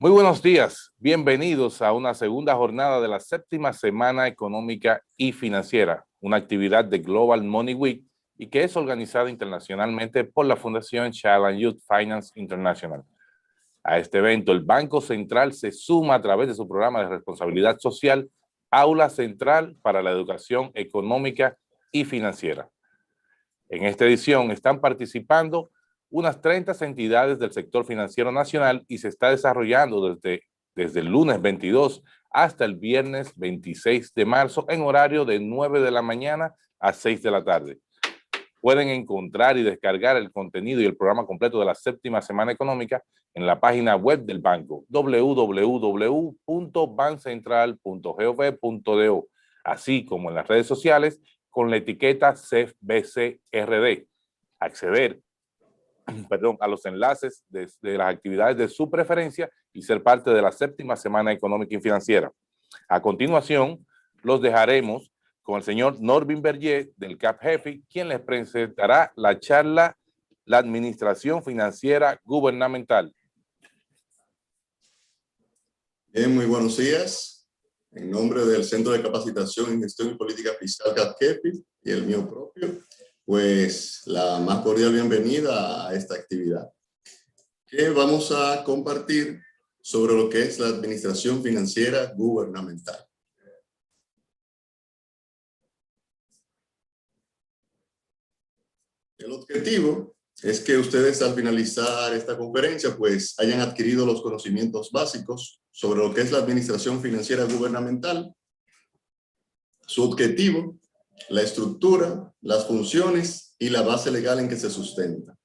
Muy buenos días, bienvenidos a una segunda jornada de la séptima semana económica y financiera, una actividad de Global Money Week y que es organizada internacionalmente por la Fundación Child and Youth Finance International. A este evento, el Banco Central se suma a través de su programa de responsabilidad social, Aula Central para la Educación Económica y Financiera. En esta edición están participando unas 30 entidades del sector financiero nacional y se está desarrollando desde el lunes 22 hasta el viernes 26 de marzo en horario de 9 de la mañana a 6 de la tarde. Pueden encontrar y descargar el contenido y el programa completo de la séptima semana económica en la página web del banco www.bancentral.gov.do, así como en las redes sociales con la etiqueta CEFBCRD. Acceder a los enlaces de las actividades de su preferencia y ser parte de la séptima semana económica y financiera. A continuación, los dejaremos con el señor Norbin Berger del CAPGEFI, quien les presentará la charla La Administración Financiera Gubernamental. Bien, muy buenos días. En nombre del Centro de Capacitación en Gestión y Política Fiscal CAPGEFI y el mío propio, pues la más cordial bienvenida a esta actividad que vamos a compartir sobre lo que es la administración financiera gubernamental. El objetivo es que ustedes al finalizar esta conferencia pues hayan adquirido los conocimientos básicos sobre lo que es la administración financiera gubernamental, su objetivo, la estructura, las funciones y la base legal en que se sustenta,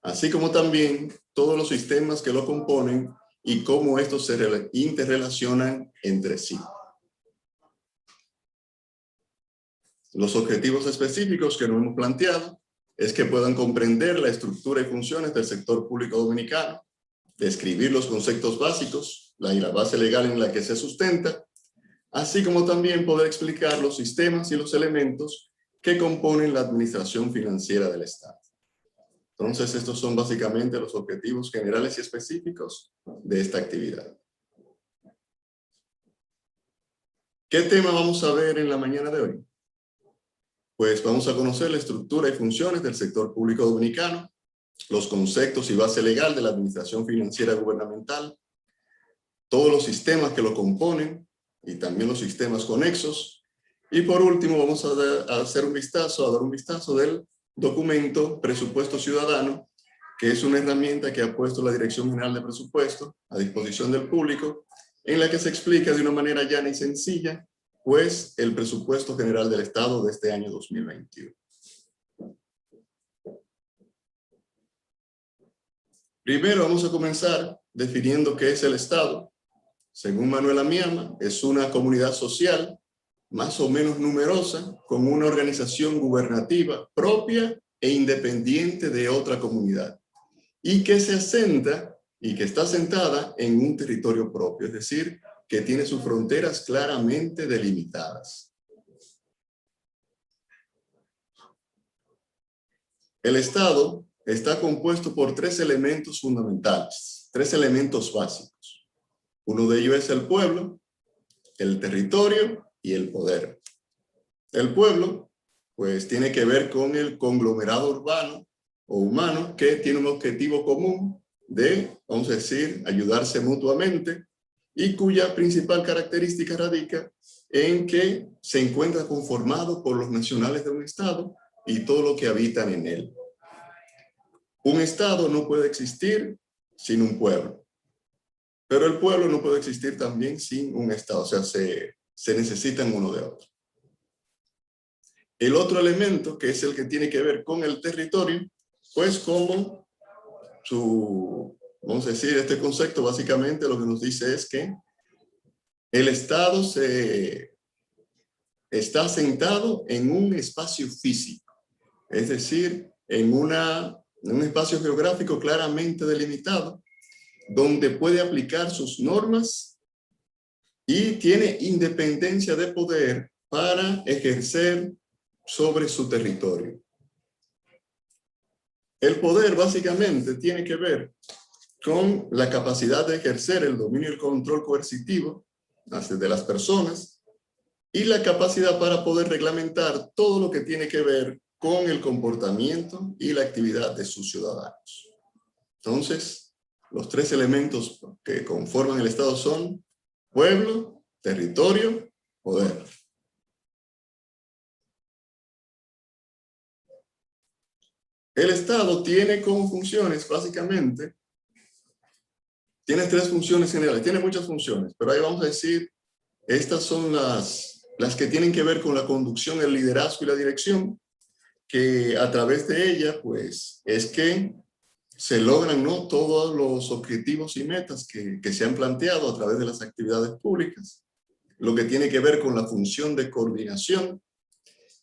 así como también todos los sistemas que lo componen y cómo estos se interrelacionan entre sí. Los objetivos específicos que nos hemos planteado es que puedan comprender la estructura y funciones del sector público dominicano, describir los conceptos básicos, la base legal en la que se sustenta, así como también poder explicar los sistemas y los elementos que componen la administración financiera del Estado. Entonces, estos son básicamente los objetivos generales y específicos de esta actividad. ¿Qué tema vamos a ver en la mañana de hoy? Pues vamos a conocer la estructura y funciones del sector público dominicano, los conceptos y base legal de la administración financiera gubernamental, todos los sistemas que lo componen y también los sistemas conexos. Y por último vamos a dar un vistazo del documento Presupuesto Ciudadano, que es una herramienta que ha puesto la Dirección General de Presupuesto a disposición del público, en la que se explica de una manera llana y sencilla pues el presupuesto general del Estado de este año 2021. Primero vamos a comenzar definiendo qué es el Estado. Según Manuel Amiama, es una comunidad social más o menos numerosa con una organización gubernativa propia e independiente de otra comunidad y que se asenta y que está asentada en un territorio propio, es decir, que tiene sus fronteras claramente delimitadas. El Estado está compuesto por tres elementos fundamentales, tres elementos básicos. Uno de ellos es el pueblo, el territorio y el poder. El pueblo, pues, tiene que ver con el conglomerado urbano o humano que tiene un objetivo común de, vamos a decir, ayudarse mutuamente y cuya principal característica radica en que se encuentra conformado por los nacionales de un estado y todo lo que habitan en él. Un estado no puede existir sin un pueblo, pero el pueblo no puede existir también sin un estado, o sea, se necesitan uno de otro. El otro elemento, que es el que tiene que ver con el territorio, pues como vamos a decir, este concepto básicamente lo que nos dice es que el Estado está asentado en un espacio físico, es decir, en un espacio geográfico claramente delimitado, donde puede aplicar sus normas y tiene independencia de poder para ejercer sobre su territorio. El poder básicamente tiene que ver con la capacidad de ejercer el dominio y el control coercitivo de las personas y la capacidad para poder reglamentar todo lo que tiene que ver con el comportamiento y la actividad de sus ciudadanos. Entonces, los tres elementos que conforman el Estado son pueblo, territorio, poder. El Estado tiene como funciones, básicamente, tiene tres funciones generales, tiene muchas funciones, pero ahí vamos a decir, estas son las que tienen que ver con la conducción, el liderazgo y la dirección, que a través de ella, pues, es que se logran, ¿no?, todos los objetivos y metas que se han planteado a través de las actividades públicas. Lo que tiene que ver con la función de coordinación.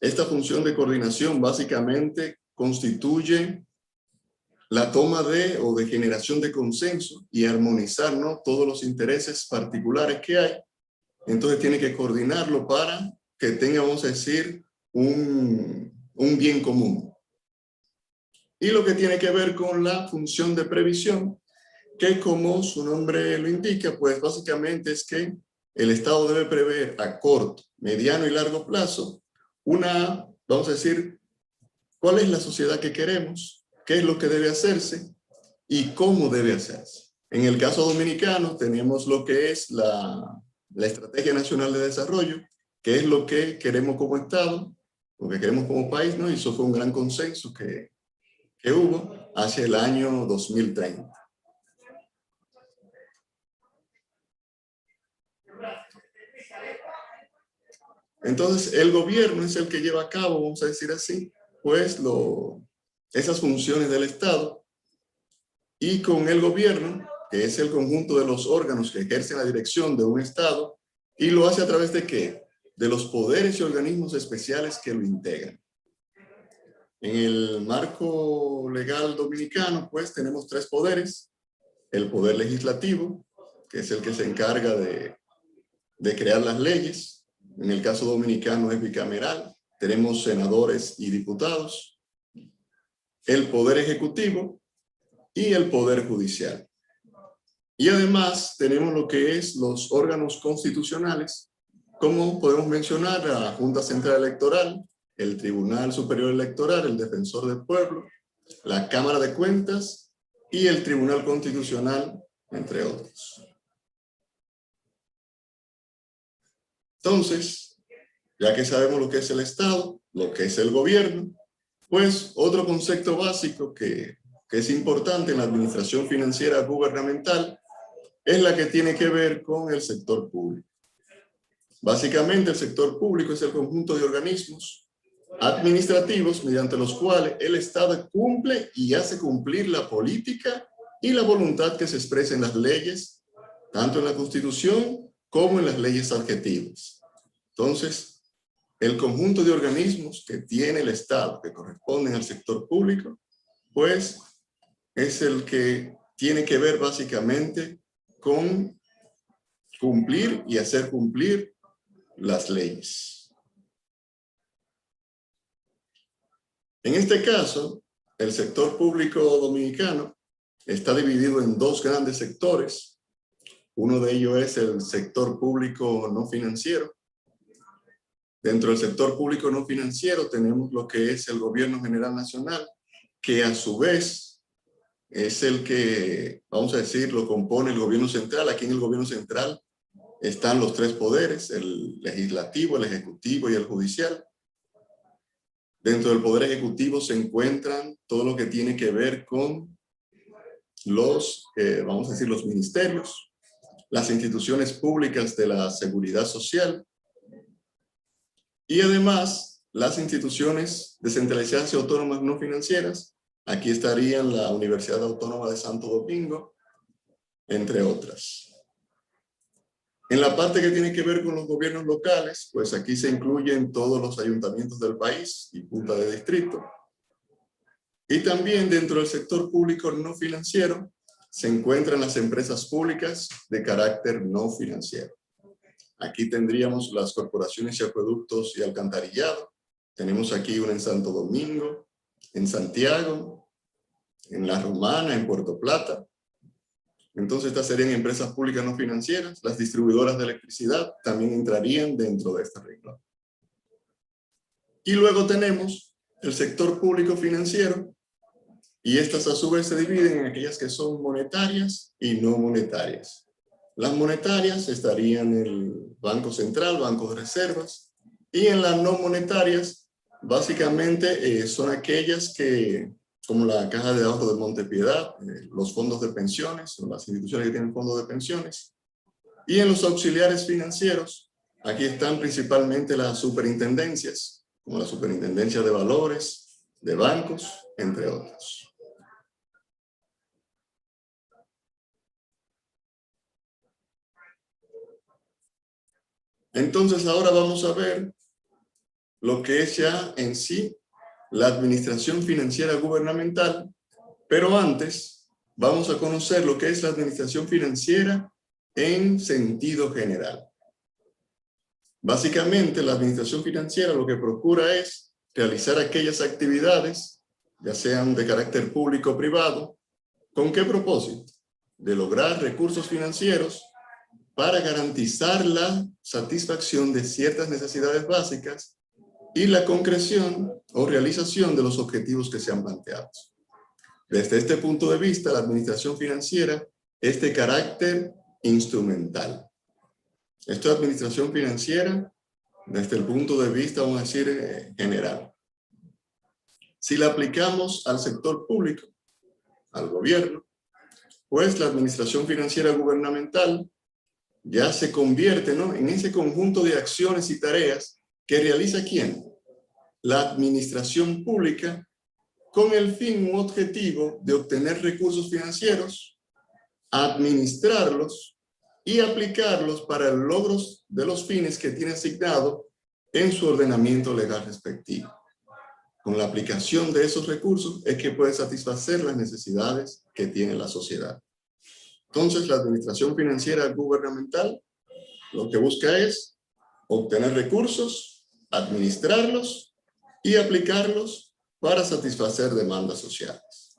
Esta función de coordinación básicamente constituye la toma de o de generación de consenso y armonizar, ¿no?, todos los intereses particulares que hay. Entonces tiene que coordinarlo para que tenga, vamos a decir, un bien común. Y lo que tiene que ver con la función de previsión, que como su nombre lo indica, pues básicamente es que el Estado debe prever a corto, mediano y largo plazo vamos a decir, cuál es la sociedad que queremos, qué es lo que debe hacerse y cómo debe hacerse. En el caso dominicano tenemos lo que es la Estrategia Nacional de Desarrollo, que es lo que queremos como Estado, lo que queremos como país, ¿no? Y eso fue un gran consenso que hubo hacia el año 2030. Entonces, el gobierno es el que lleva a cabo, vamos a decir así, pues esas funciones del Estado, y con el gobierno, que es el conjunto de los órganos que ejercen la dirección de un Estado, y lo hace a través de ¿qué? De los poderes y organismos especiales que lo integran. En el marco legal dominicano, pues tenemos tres poderes. El poder legislativo, que es el que se encarga de crear las leyes. En el caso dominicano es bicameral. Tenemos senadores y diputados. El poder ejecutivo y el poder judicial. Y además tenemos lo que es los órganos constitucionales, como podemos mencionar la Junta Central Electoral, el Tribunal Superior Electoral, el Defensor del Pueblo, la Cámara de Cuentas y el Tribunal Constitucional, entre otros. Entonces, ya que sabemos lo que es el Estado, lo que es el gobierno, pues otro concepto básico que es importante en la administración financiera gubernamental es la que tiene que ver con el sector público. Básicamente, el sector público es el conjunto de organismos administrativos mediante los cuales el Estado cumple y hace cumplir la política y la voluntad que se expresa en las leyes, tanto en la Constitución como en las leyes adjetivas. Entonces, el conjunto de organismos que tiene el Estado, que corresponden al sector público, pues es el que tiene que ver básicamente con cumplir y hacer cumplir las leyes. En este caso, el sector público dominicano está dividido en dos grandes sectores. Uno de ellos es el sector público no financiero. Dentro del sector público no financiero tenemos lo que es el Gobierno General Nacional, que a su vez es el que, vamos a decir, lo compone el gobierno central. Aquí en el gobierno central están los tres poderes, el legislativo, el ejecutivo y el judicial. Dentro del poder ejecutivo se encuentran todo lo que tiene que ver con vamos a decir, los ministerios, las instituciones públicas de la seguridad social y además las instituciones descentralizadas y autónomas no financieras. Aquí estarían la Universidad Autónoma de Santo Domingo, entre otras. En la parte que tiene que ver con los gobiernos locales, pues aquí se incluyen todos los ayuntamientos del país y junta de distrito. Y también dentro del sector público no financiero se encuentran las empresas públicas de carácter no financiero. Aquí tendríamos las corporaciones y acueductos y alcantarillado. Tenemos aquí una en Santo Domingo, en Santiago, en La Romana, en Puerto Plata. Entonces estas serían empresas públicas no financieras. Las distribuidoras de electricidad también entrarían dentro de esta regla. Y luego tenemos el sector público financiero, y estas a su vez se dividen en aquellas que son monetarias y no monetarias. Las monetarias estarían en el Banco Central, Banco de Reservas, y en las no monetarias básicamente son aquellas que, como la Caja de Ahorro de Montepiedad, los fondos de pensiones, o las instituciones que tienen fondos de pensiones, y en los auxiliares financieros, aquí están principalmente las superintendencias, como la Superintendencia de Valores, de bancos, entre otros. Entonces ahora vamos a ver lo que es ya en sí la administración financiera gubernamental, pero antes vamos a conocer lo que es la administración financiera en sentido general. Básicamente la administración financiera lo que procura es realizar aquellas actividades, ya sean de carácter público o privado, ¿con qué propósito? De lograr recursos financieros para garantizar la satisfacción de ciertas necesidades básicas y la concreción o realización de los objetivos que sean planteados. Desde este punto de vista, la administración financiera es de carácter instrumental. Esto es administración financiera desde el punto de vista, vamos a decir, general. Si la aplicamos al sector público, al gobierno, pues la administración financiera gubernamental ya se convierte, ¿no?, en ese conjunto de acciones y tareas que realiza ¿quién? La administración pública, con el fin u objetivo de obtener recursos financieros, administrarlos y aplicarlos para el logro de los fines que tiene asignado en su ordenamiento legal respectivo. Con la aplicación de esos recursos es que puede satisfacer las necesidades que tiene la sociedad. Entonces, la administración financiera gubernamental lo que busca es obtener recursos, administrarlos y aplicarlos para satisfacer demandas sociales.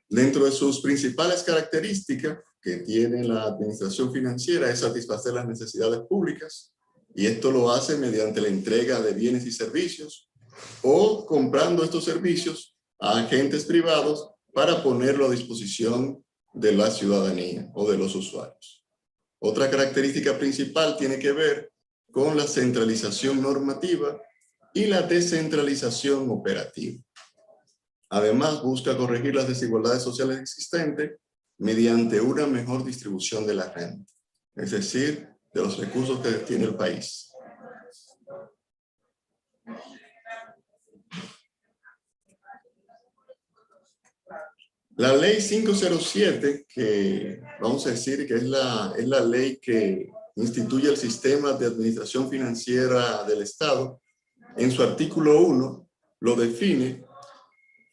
Dentro de sus principales características que tiene la administración financiera es satisfacer las necesidades públicas, y esto lo hace mediante la entrega de bienes y servicios o comprando estos servicios a agentes privados para ponerlo a disposición de la ciudadanía o de los usuarios. Otra característica principal tiene que ver con la centralización normativa y la descentralización operativa. Además, busca corregir las desigualdades sociales existentes mediante una mejor distribución de la renta, es decir, de los recursos que tiene el país. La ley 507, que vamos a decir que es la ley que instituye el sistema de administración financiera del Estado, en su artículo 1 lo define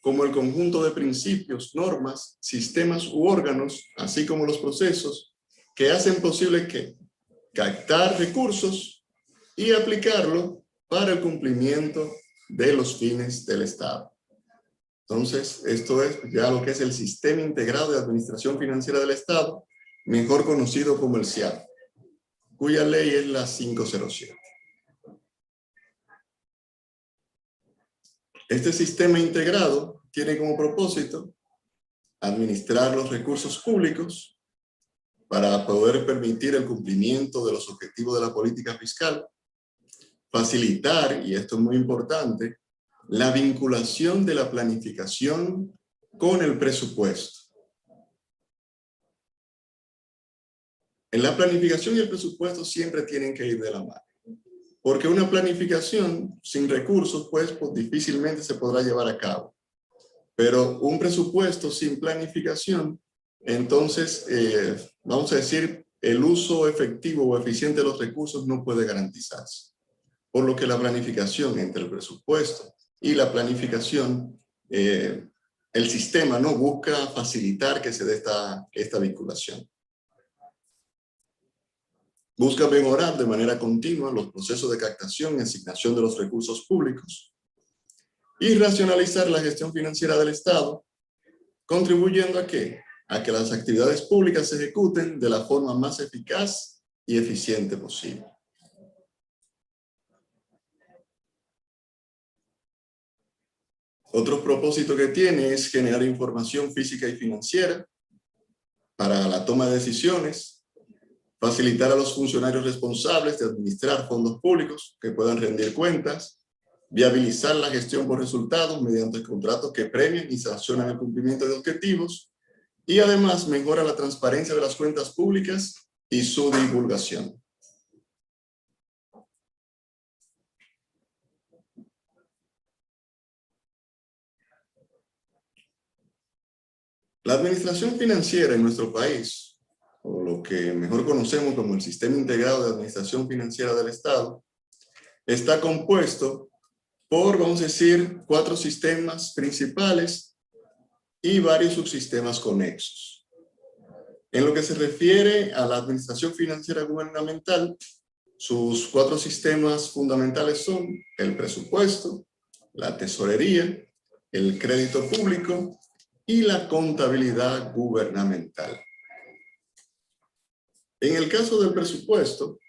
como el conjunto de principios, normas, sistemas u órganos, así como los procesos que hacen posible que captar recursos y aplicarlo para el cumplimiento de los fines del Estado. Entonces, esto es ya lo que es el Sistema Integrado de Administración Financiera del Estado, mejor conocido como el SIAD, cuya ley es la 507. Este sistema integrado tiene como propósito administrar los recursos públicos para poder permitir el cumplimiento de los objetivos de la política fiscal, facilitar, y esto es muy importante, la vinculación de la planificación con el presupuesto. En la planificación y el presupuesto siempre tienen que ir de la mano, porque una planificación sin recursos pues difícilmente se podrá llevar a cabo. Pero un presupuesto sin planificación, entonces, vamos a decir, el uso efectivo o eficiente de los recursos no puede garantizarse. Por lo que la planificación entre el presupuesto y la planificación, el sistema no busca facilitar que se dé esta vinculación. Busca mejorar de manera continua los procesos de captación y asignación de los recursos públicos. y racionalizar la gestión financiera del Estado, contribuyendo ¿a qué? A que las actividades públicas se ejecuten de la forma más eficaz y eficiente posible. Otro propósito que tiene es generar información física y financiera para la toma de decisiones, facilitar a los funcionarios responsables de administrar fondos públicos que puedan rendir cuentas, viabilizar la gestión por resultados mediante contratos que premien y sancionan el cumplimiento de objetivos, y además mejora la transparencia de las cuentas públicas y su divulgación. La administración financiera en nuestro país, o lo que mejor conocemos como el Sistema Integrado de Administración Financiera del Estado, está compuesto por, vamos a decir, 4 sistemas principales y varios subsistemas conexos. En lo que se refiere a la administración financiera gubernamental, sus 4 sistemas fundamentales son el presupuesto, la tesorería, el crédito público y la contabilidad gubernamental. En el caso del presupuesto,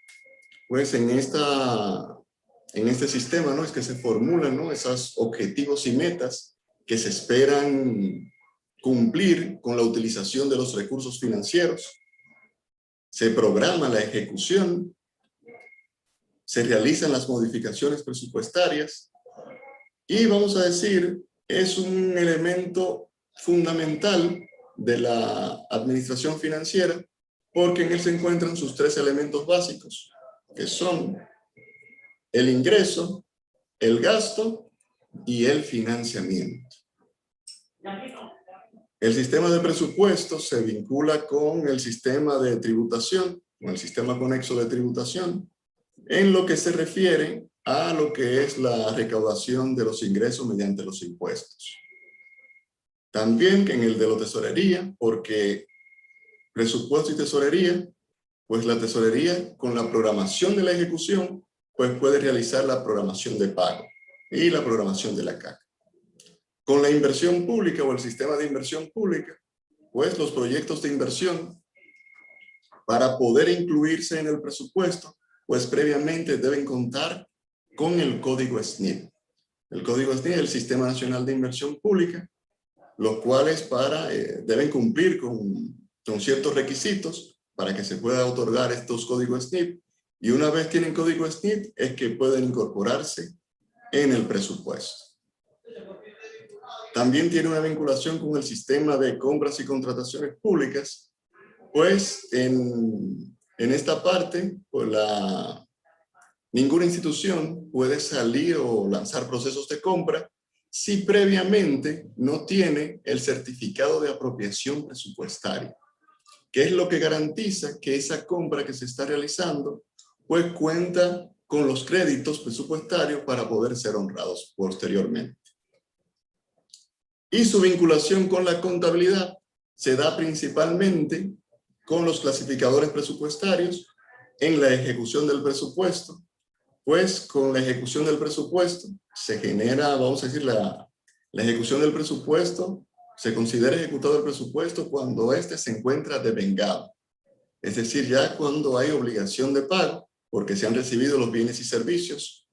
pues en este sistema, ¿no?, es que se formulan, ¿no?, esos objetivos y metas que se esperan cumplir con la utilización de los recursos financieros. Se programa la ejecución, se realizan las modificaciones presupuestarias y, vamos a decir, es un elemento fundamental de la administración financiera porque en él se encuentran sus 3 elementos básicos, que son el ingreso, el gasto y el financiamiento. El sistema de presupuesto se vincula con el sistema de tributación, con el sistema conexo de tributación, en lo que se refiere a lo que es la recaudación de los ingresos mediante los impuestos. También que en el de la tesorería, porque presupuesto y tesorería, pues la tesorería con la programación de la ejecución, pues puede realizar la programación de pago y la programación de la CAC. Con la inversión pública o el sistema de inversión pública, pues los proyectos de inversión, para poder incluirse en el presupuesto, pues previamente deben contar con el código SNIP. El código SNIP es el Sistema Nacional de Inversión Pública, los cuales deben cumplir con ciertos requisitos para que se pueda otorgar estos códigos SNIP, y una vez tienen código SNIP es que pueden incorporarse en el presupuesto. También tiene una vinculación con el sistema de compras y contrataciones públicas, pues en esta parte, pues ninguna institución puede salir o lanzar procesos de compra si previamente no tiene el certificado de apropiación presupuestaria, que es lo que garantiza que esa compra que se está realizando pues cuenta con los créditos presupuestarios para poder ser honrados posteriormente. Y su vinculación con la contabilidad se da principalmente con los clasificadores presupuestarios en la ejecución del presupuesto, pues con la ejecución del presupuesto se genera, vamos a decir, la ejecución del presupuesto, se considera ejecutado el presupuesto cuando éste se encuentra devengado. Es decir, ya cuando hay obligación de pago, porque se han recibido los bienes y servicios.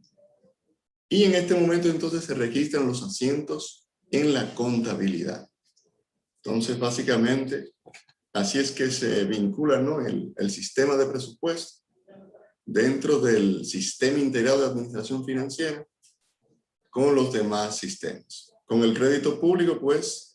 Y en este momento entonces se registran los asientos en la contabilidad. Entonces, básicamente, así es que se vincula, ¿no?, el sistema de presupuesto dentro del Sistema Integrado de Administración Financiera con los demás sistemas. Con el crédito público, pues,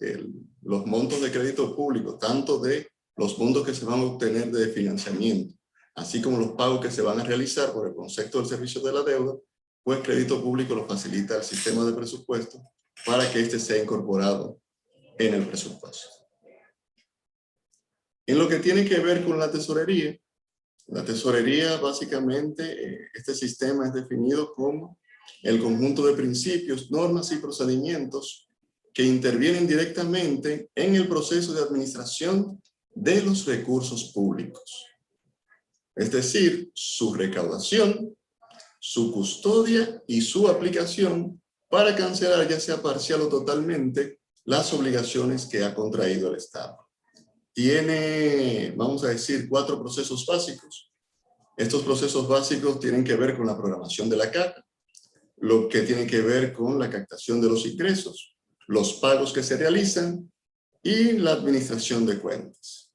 los montos de crédito público, tanto de los montos que se van a obtener de financiamiento, así como los pagos que se van a realizar por el concepto del servicio de la deuda, pues crédito público lo facilita el sistema de presupuesto para que éste sea incorporado en el presupuesto. En lo que tiene que ver con la tesorería básicamente, este sistema es definido como el conjunto de principios, normas y procedimientos que intervienen directamente en el proceso de administración de los recursos públicos. Es decir, su recaudación, su custodia y su aplicación para cancelar, ya sea parcial o totalmente, las obligaciones que ha contraído el Estado. Tiene, vamos a decir, 4 procesos básicos. Estos procesos básicos tienen que ver con la programación de la caja, lo que tiene que ver con la captación de los ingresos, los pagos que se realizan y la administración de cuentas.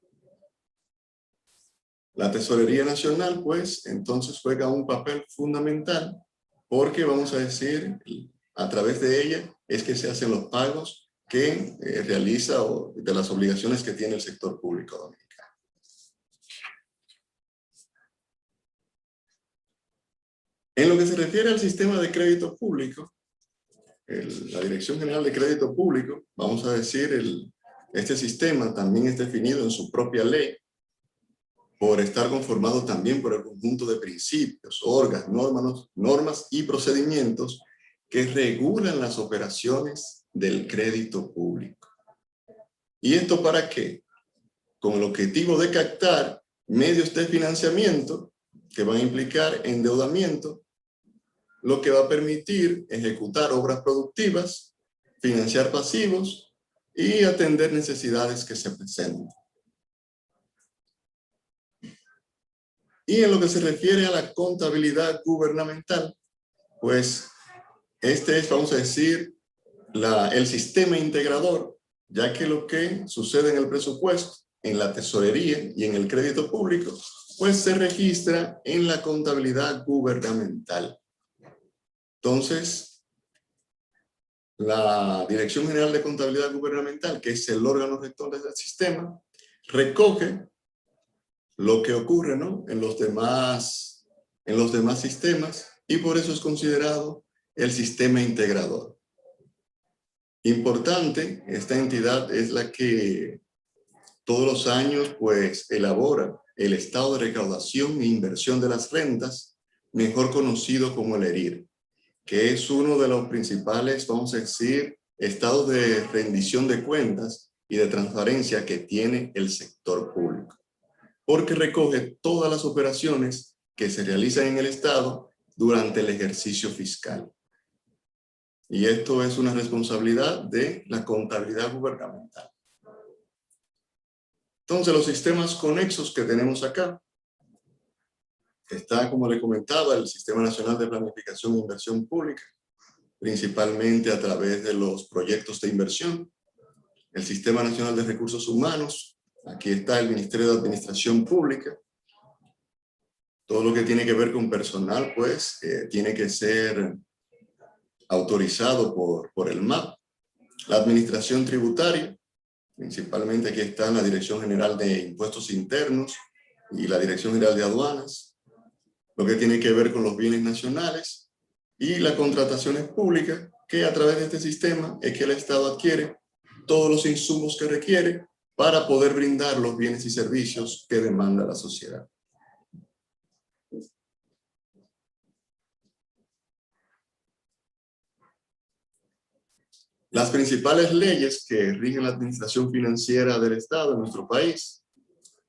La Tesorería Nacional, pues, entonces juega un papel fundamental porque, vamos a decir, a través de ella es que se hacen los pagos que realiza o de las obligaciones que tiene el sector público dominicano. En lo que se refiere al sistema de crédito público, la Dirección General de Crédito Público, vamos a decir, este sistema también es definido en su propia ley por estar conformado también por el conjunto de principios, órganos, normas y procedimientos que regulan las operaciones del crédito público. ¿Y esto para qué? Con el objetivo de captar medios de financiamiento que van a implicar endeudamiento, lo que va a permitir ejecutar obras productivas, financiar pasivos y atender necesidades que se presenten. Y en lo que se refiere a la contabilidad gubernamental, pues este es, vamos a decir, el sistema integrador, ya que lo que sucede en el presupuesto, en la tesorería y en el crédito público, pues se registra en la contabilidad gubernamental. Entonces, la Dirección General de Contabilidad Gubernamental, que es el órgano rector del sistema, recoge lo que ocurre, ¿no?, en los demás sistemas, y por eso es considerado el sistema integrador. Importante, esta entidad es la que todos los años pues elabora el estado de recaudación e inversión de las rentas, mejor conocido como el ERIR, que es uno de los principales, vamos a decir, estados de rendición de cuentas y de transparencia que tiene el sector público, porque recoge todas las operaciones que se realizan en el Estado durante el ejercicio fiscal. Y esto es una responsabilidad de la contabilidad gubernamental. Entonces, los sistemas conexos que tenemos acá, está, como le comentaba, el Sistema Nacional de Planificación e Inversión Pública, principalmente a través de los proyectos de inversión, el Sistema Nacional de Recursos Humanos, aquí está el Ministerio de Administración Pública, todo lo que tiene que ver con personal, pues, tiene que ser autorizado por el MAP, la Administración Tributaria, principalmente aquí está la Dirección General de Impuestos Internos y la Dirección General de Aduanas, lo que tiene que ver con los bienes nacionales y las contrataciones públicas, que a través de este sistema es que el Estado adquiere todos los insumos que requiere para poder brindar los bienes y servicios que demanda la sociedad. Las principales leyes que rigen la administración financiera del Estado en nuestro país,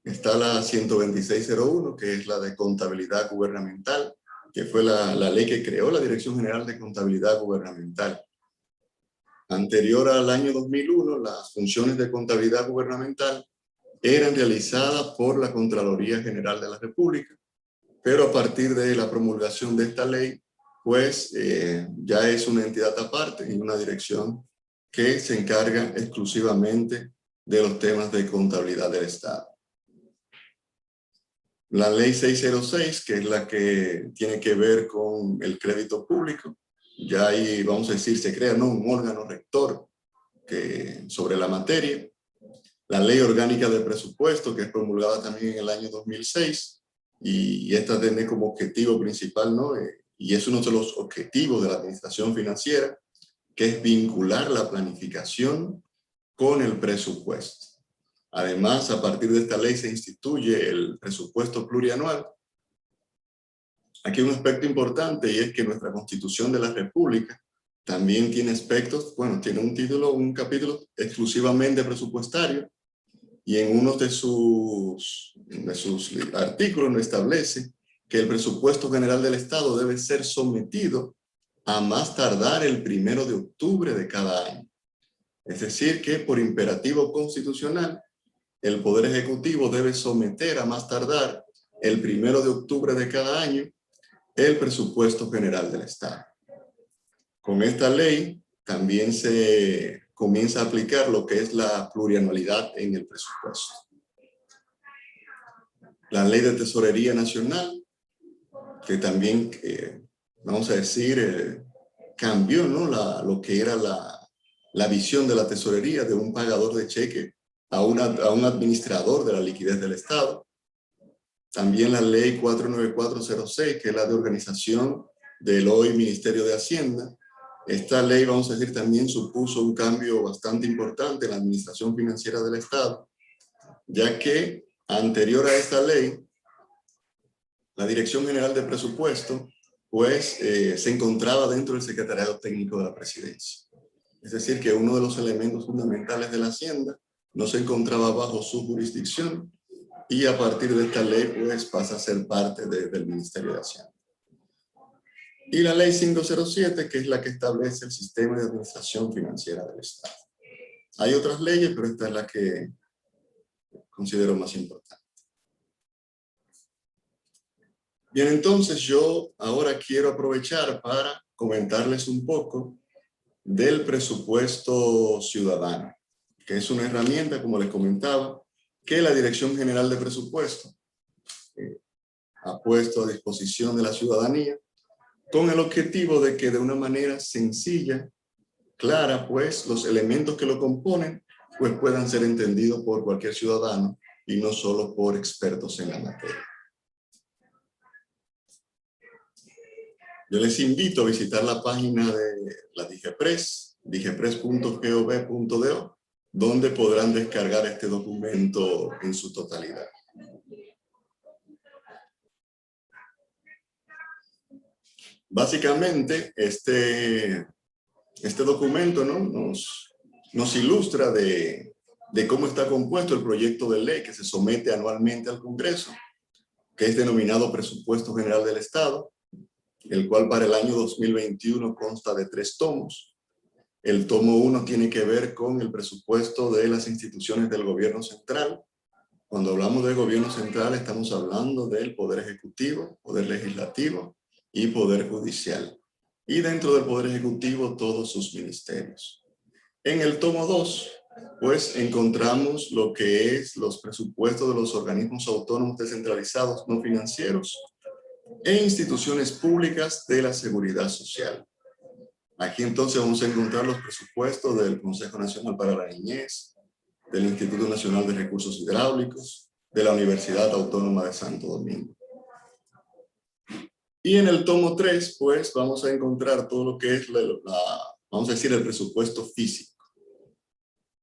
está la 12601, que es la de contabilidad gubernamental, que fue la ley que creó la Dirección General de Contabilidad Gubernamental. Anterior al año 2001, las funciones de contabilidad gubernamental eran realizadas por la Contraloría General de la República, pero a partir de la promulgación de esta ley, pues ya es una entidad aparte y una dirección que se encarga exclusivamente de los temas de contabilidad del Estado. La ley 606, que es la que tiene que ver con el crédito público, ya ahí, vamos a decir, se crea, ¿no?, un órgano rector sobre la materia. La ley orgánica de presupuesto, que es promulgada también en el año 2006, y esta tiene como objetivo principal, ¿no?, y es uno de los objetivos de la administración financiera, que es vincular la planificación con el presupuesto. Además, a partir de esta ley se instituye el presupuesto plurianual. Aquí hay un aspecto importante, y es que nuestra Constitución de la República también tiene aspectos, bueno, tiene un capítulo exclusivamente presupuestario, y en uno de sus artículos nos establece que el presupuesto general del Estado debe ser sometido a más tardar el 1 de octubre de cada año. Es decir, que por imperativo constitucional, el Poder Ejecutivo debe someter a más tardar el 1 de octubre de cada año el presupuesto general del Estado. Con esta ley también se comienza a aplicar lo que es la plurianualidad en el presupuesto. La Ley de Tesorería Nacional, que también, vamos a decir, cambió, ¿no?, lo que era la visión de la tesorería de un pagador de cheque a un administrador de la liquidez del Estado. También la Ley 49406, que es la de organización del hoy Ministerio de Hacienda. Esta ley, vamos a decir, también supuso un cambio bastante importante en la administración financiera del Estado, ya que anterior a esta ley, la Dirección General de Presupuesto, pues, se encontraba dentro del Secretariado Técnico de la Presidencia. Es decir, que uno de los elementos fundamentales de la Hacienda no se encontraba bajo su jurisdicción y a partir de esta ley, pues, pasa a ser parte del Ministerio de Hacienda. Y la Ley 507, que es la que establece el sistema de administración financiera del Estado. Hay otras leyes, pero esta es la que considero más importante. Bien, entonces yo ahora quiero aprovechar para comentarles un poco del presupuesto ciudadano, que es una herramienta, como les comentaba, que la Dirección General de Presupuesto ha puesto a disposición de la ciudadanía con el objetivo de que de una manera sencilla, clara, pues los elementos que lo componen pues puedan ser entendidos por cualquier ciudadano y no solo por expertos en la materia. Yo les invito a visitar la página de la DIGEPRES, digepres.gov.do, donde podrán descargar este documento en su totalidad. Básicamente, este documento, ¿no?, nos ilustra de cómo está compuesto el proyecto de ley que se somete anualmente al Congreso, que es denominado Presupuesto General del Estado, el cual para el año 2021 consta de 3 tomos. El tomo 1 tiene que ver con el presupuesto de las instituciones del gobierno central. Cuando hablamos de gobierno central estamos hablando del Poder Ejecutivo, Poder Legislativo y Poder Judicial. Y dentro del Poder Ejecutivo todos sus ministerios. En el tomo 2, pues encontramos lo que es los presupuestos de los organismos autónomos descentralizados no financieros e instituciones públicas de la seguridad social. Aquí entonces vamos a encontrar los presupuestos del Consejo Nacional para la Niñez, del Instituto Nacional de Recursos Hidráulicos, de la Universidad Autónoma de Santo Domingo. Y en el tomo 3, pues vamos a encontrar todo lo que es vamos a decir, el presupuesto físico.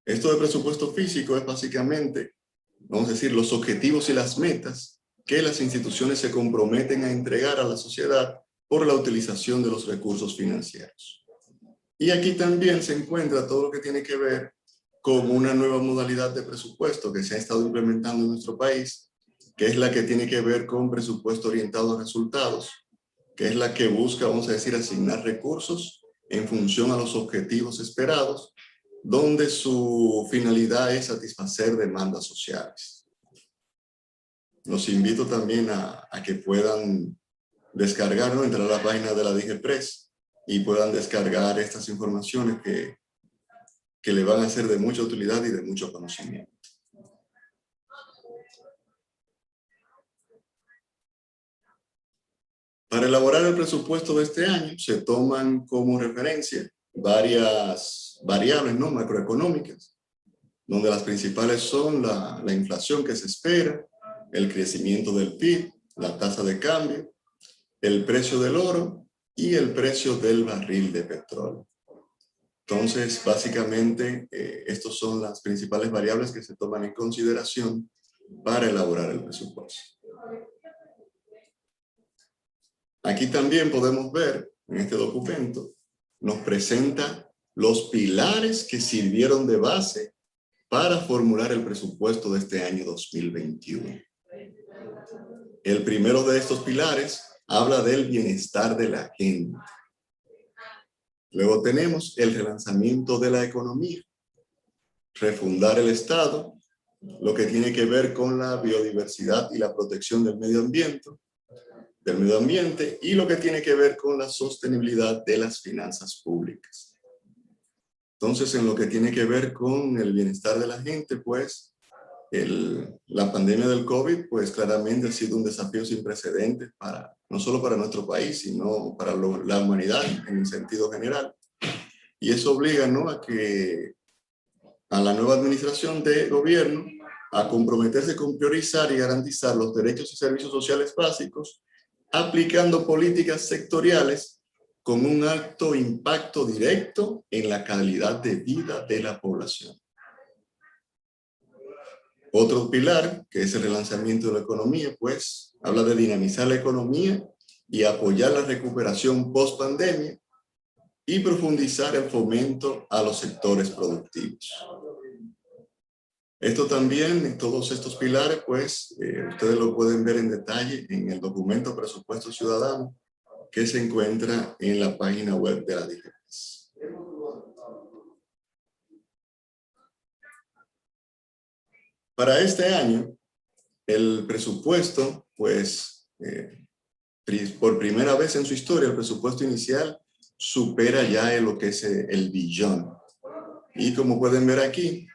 Esto de presupuesto físico es básicamente, vamos a decir, los objetivos y las metas que las instituciones se comprometen a entregar a la sociedad por la utilización de los recursos financieros. Y aquí también se encuentra todo lo que tiene que ver con una nueva modalidad de presupuesto que se ha estado implementando en nuestro país, que es la que tiene que ver con presupuesto orientado a resultados, que es la que busca, vamos a decir, asignar recursos en función a los objetivos esperados, donde su finalidad es satisfacer demandas sociales. Los invito también a que puedan descargar, ¿no?, entrar a la página de la DIGEPRES y puedan descargar estas informaciones que le van a ser de mucha utilidad y de mucho conocimiento. Para elaborar el presupuesto de este año se toman como referencia varias variables, ¿no?, macroeconómicas, donde las principales son la inflación que se espera, el crecimiento del PIB, la tasa de cambio, el precio del oro y el precio del barril de petróleo. Entonces, básicamente, estas son las principales variables que se toman en consideración para elaborar el presupuesto. Aquí también podemos ver, en este documento, nos presenta los pilares que sirvieron de base para formular el presupuesto de este año 2021. El primero de estos pilares habla del bienestar de la gente. Luego tenemos el relanzamiento de la economía, refundar el Estado, lo que tiene que ver con la biodiversidad y la protección del medio ambiente y lo que tiene que ver con la sostenibilidad de las finanzas públicas. Entonces, en lo que tiene que ver con el bienestar de la gente, pues, la pandemia del COVID, pues, claramente ha sido un desafío sin precedentes no solo para nuestro país, sino para la humanidad en un sentido general. Y eso obliga, ¿no?, a la nueva administración de gobierno a comprometerse con priorizar y garantizar los derechos y servicios sociales básicos, aplicando políticas sectoriales con un alto impacto directo en la calidad de vida de la población. Otro pilar, que es el relanzamiento de la economía, pues habla de dinamizar la economía y apoyar la recuperación post-pandemia y profundizar el fomento a los sectores productivos. Esto también, todos estos pilares, pues, ustedes lo pueden ver en detalle en el documento Presupuesto Ciudadano que se encuentra en la página web de la DGPES. Para este año, el presupuesto, pues, por primera vez en su historia, el presupuesto inicial supera ya lo que es el billón. Y como pueden ver aquí,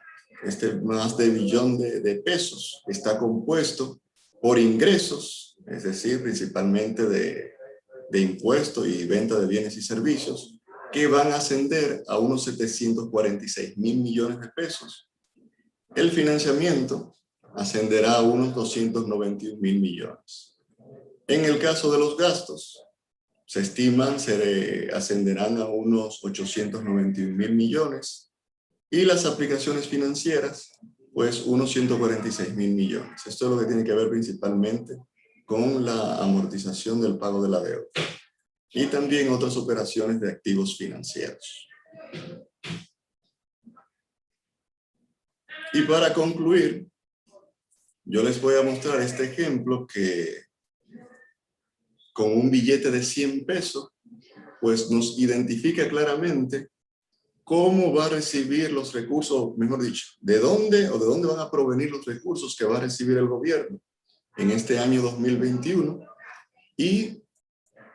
más de billón de pesos está compuesto por ingresos, es decir, principalmente de impuestos y venta de bienes y servicios, que van a ascender a unos 746 mil millones de pesos. El financiamiento ascenderá a unos 291 mil millones. En el caso de los gastos, se estiman ascenderán a unos 891 mil millones y las aplicaciones financieras, pues unos 146 mil millones. Esto es lo que tiene que ver principalmente con la amortización del pago de la deuda y también otras operaciones de activos financieros. Y para concluir, yo les voy a mostrar este ejemplo que con un billete de 100 pesos, pues nos identifica claramente cómo va a recibir los recursos, mejor dicho, de dónde van a provenir los recursos que va a recibir el gobierno en este año 2021 y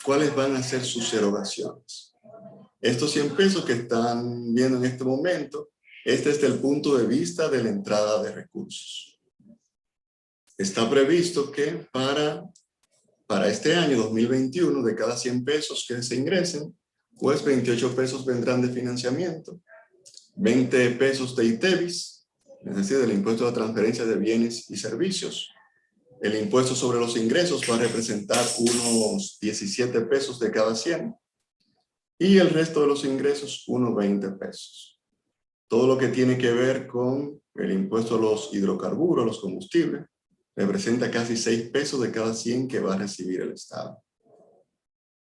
cuáles van a ser sus erogaciones. Estos 100 pesos que están viendo en este momento, este es el punto de vista de la entrada de recursos. Está previsto que para este año 2021, de cada 100 pesos que se ingresen, pues 28 pesos vendrán de financiamiento, 20 pesos de ITEVIS, es decir, del impuesto a la transferencia de bienes y servicios. El impuesto sobre los ingresos va a representar unos 17 pesos de cada 100 y el resto de los ingresos unos 20 pesos. Todo lo que tiene que ver con el impuesto a los hidrocarburos, a los combustibles, representa casi 6 pesos de cada 100 que va a recibir el Estado.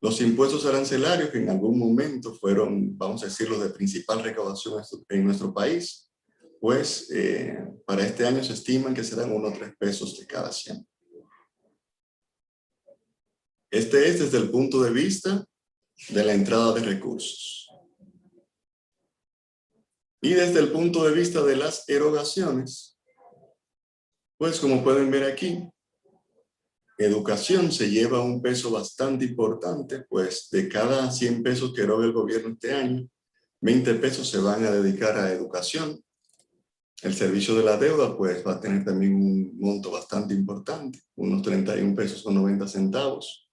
Los impuestos arancelarios, que en algún momento fueron, vamos a decir, los de principal recaudación en nuestro país, pues para este año se estiman que serán unos 3 pesos de cada 100. Este es desde el punto de vista de la entrada de recursos. Y desde el punto de vista de las erogaciones, pues como pueden ver aquí, educación se lleva un peso bastante importante, pues de cada 100 pesos que eroga el gobierno este año, 20 pesos se van a dedicar a educación. El servicio de la deuda, pues va a tener también un monto bastante importante, unos 31 pesos con 90 centavos.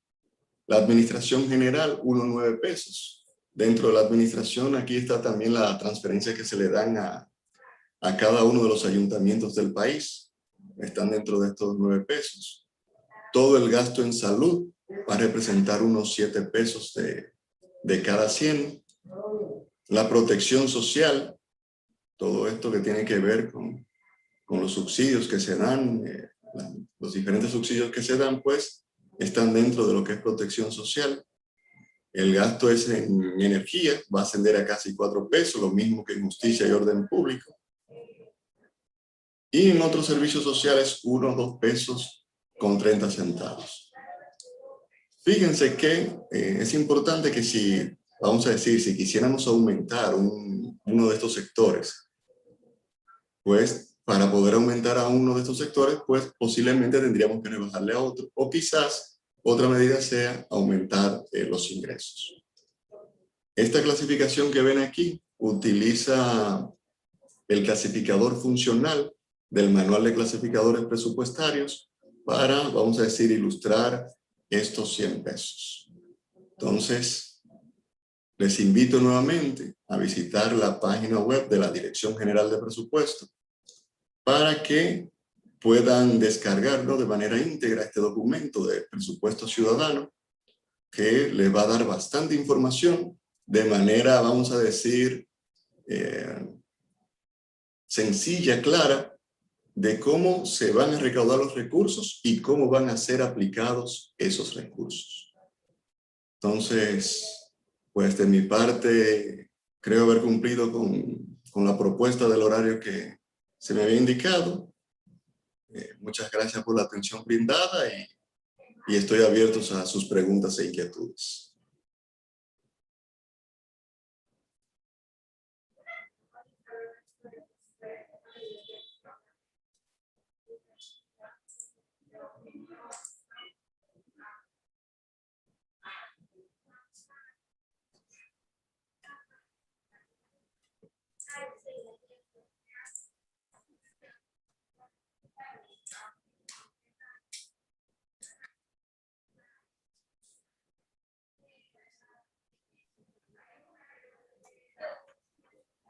La administración general, unos 9 pesos. Dentro de la administración, aquí está también la transferencia que se le dan a cada uno de los ayuntamientos del país. Están dentro de estos 9 pesos. Todo el gasto en salud va a representar unos 7 pesos de cada 100. La protección social, todo esto que tiene que ver con los subsidios que se dan, los diferentes subsidios que se dan, pues están dentro de lo que es protección social. El gasto es en energía, va a ascender a casi 4 pesos, lo mismo que en justicia y orden público. Y en otros servicios sociales, unos 2 pesos con 30 centavos. Fíjense que es importante que si vamos a decir, si quisiéramos aumentar uno de estos sectores, pues para poder aumentar a uno de estos sectores, pues posiblemente tendríamos que rebajarle a otro, o quizás otra medida sea aumentar los ingresos. Esta clasificación que ven aquí utiliza el clasificador funcional del Manual de Clasificadores Presupuestarios para, vamos a decir, ilustrar estos 100 pesos. Entonces, les invito nuevamente a visitar la página web de la Dirección General de Presupuesto para que puedan descargarlo de manera íntegra este documento de presupuesto ciudadano que les va a dar bastante información de manera, vamos a decir, sencilla, clara, de cómo se van a recaudar los recursos y cómo van a ser aplicados esos recursos. Entonces, pues de mi parte, creo haber cumplido con la propuesta del horario que se me había indicado. Muchas gracias por la atención brindada y estoy abierto a sus preguntas e inquietudes.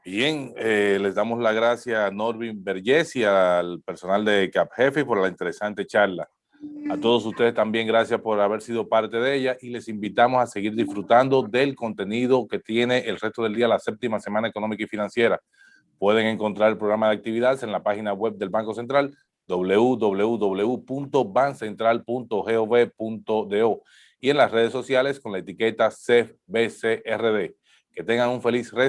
Bien, les damos las gracias a Norvin Vergés y al personal de CapJefe por la interesante charla. A todos ustedes también gracias por haber sido parte de ella y les invitamos a seguir disfrutando del contenido que tiene el resto del día la séptima semana económica y financiera. Pueden encontrar el programa de actividades en la página web del Banco Central www.bancentral.gov.do y en las redes sociales con la etiqueta CEFBCRD. Que tengan un feliz resto.